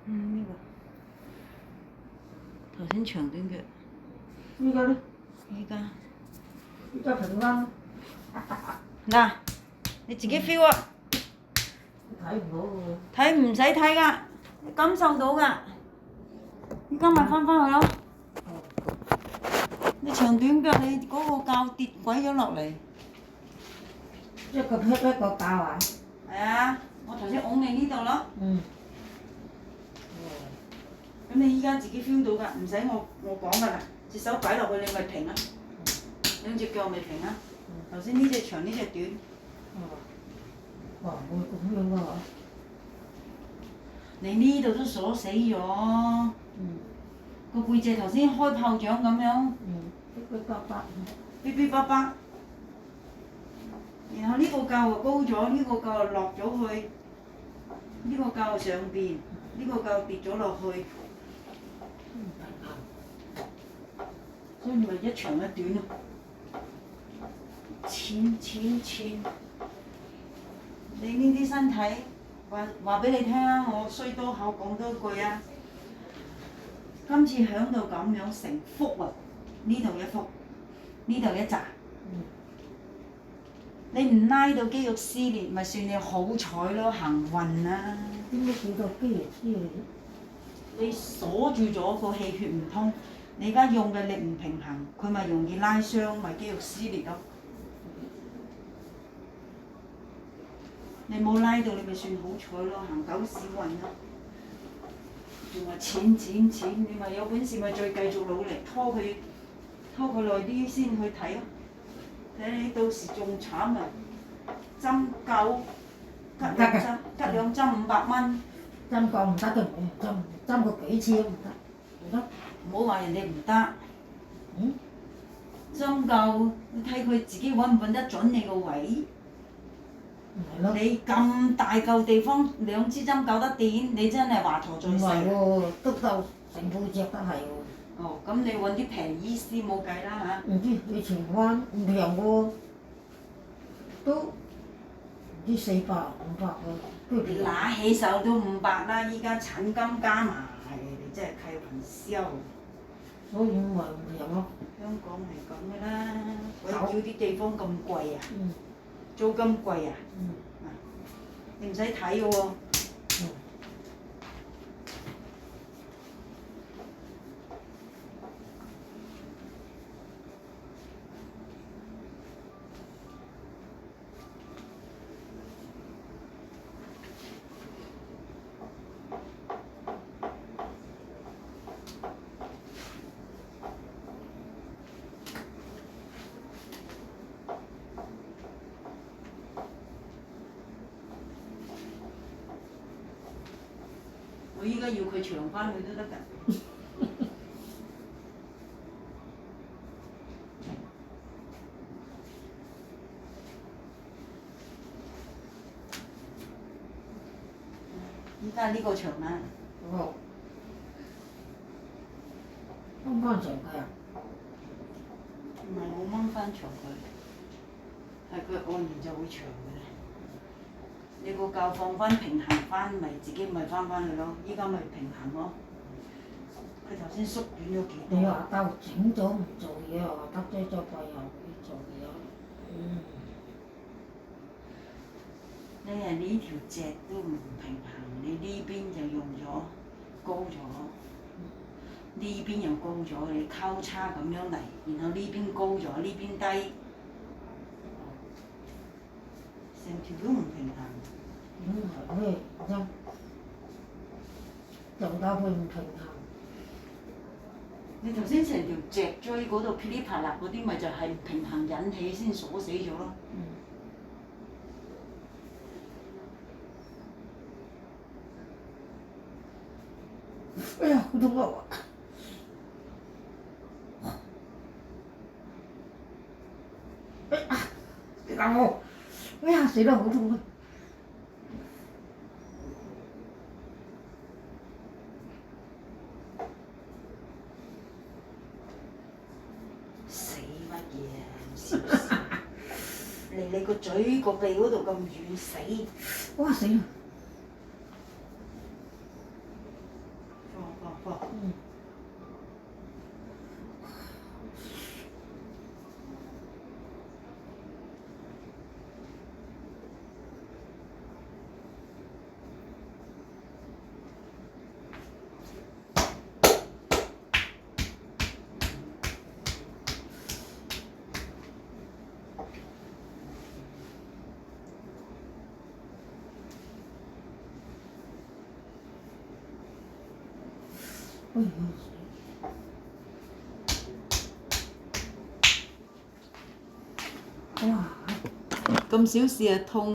呢個頭先長短腳，依家咧？依家平翻。嗱，你自己 feel 啊！睇唔到喎。睇唔使睇㗎，你感受到㗎。依家咪翻去咯。你長短腳，你嗰個臼跌鬼咗落嚟。一個劈一個臼啊！係啊，我頭先拱你呢度咯。咁你依家自己 feel 到㗎，唔使我講㗎啦。隻手擺落去你咪平啊，兩隻腳咪平啊。頭先呢隻長呢隻短。哇！會咁樣㗎喎。你呢度都鎖死咗。個背脊頭先開炮仗咁樣。逼逼巴巴。逼逼巴巴。然後呢個臼就高咗，呢個臼就落咗去，呢個臼上邊，呢個臼跌咗落去。所以咪一長一短咯。淺。你呢啲身體話俾你聽啊！我衰多口講多句啊！今次響到咁樣成幅啊！呢度一幅，呢度一紮。你唔拉到肌肉撕裂，咪算你好彩咯，幸運啦。點解叫做肌肉撕裂？你鎖住咗個氣血唔通，你而家用嘅力唔平衡，佢咪容易拉傷，咪肌肉撕裂咯。你冇拉到，你咪算好彩咯，行狗屎運咯。仲話錢，你咪有本事咪再繼續努力拖佢耐啲先去睇咯。睇你到時仲慘啊！針灸吉兩針500蚊。針灸唔得都唔針過幾次都唔得。唔好話人哋唔得。針灸你睇佢自己揾唔揾得準你個位。你咁大嚿地方2支針灸得掂，你真係華佗在世。唔係喎，篤到成背脊都係喎。哦，咁你揾啲平醫師冇計啦嚇。唔知以前揾唔平喎，都唔知400、500喎。拿起手都500啦，依家診金加埋，你真係開玩笑。所以咪唔平咯。香港係咁噶啦，鬼叫啲地方咁貴啊！租金貴啊！你唔使睇嘅喎。我依家要佢長翻去都得㗎。依家呢個長啦。哦。掹翻長佢啊？唔係我掹翻長佢，係佢按完就會長嘅啦。你個臼放翻平衡翻，咪自己咪翻去咯。依家咪平衡咯。佢頭先縮短咗幾多？你話夠整咗唔做嘢，話得咗背後要做嘢。你係呢條脊都唔平衡，你呢邊就用咗高咗，呢邊又高咗，你交叉咁樣嚟，然後呢邊高咗，呢邊低，成條都唔平衡。係咩啫？做到佢唔平衡。你頭先成條脊椎嗰度噼里啪啦嗰啲，咪就係唔平衡引起先鎖死咗咯。哎呀，好痛啊！哎呀，你搞我！哎呀，死啦，好痛啊！死乜嘢？離你個嘴個鼻嗰度咁遠死！哇死啦！哇！咁小事啊痛。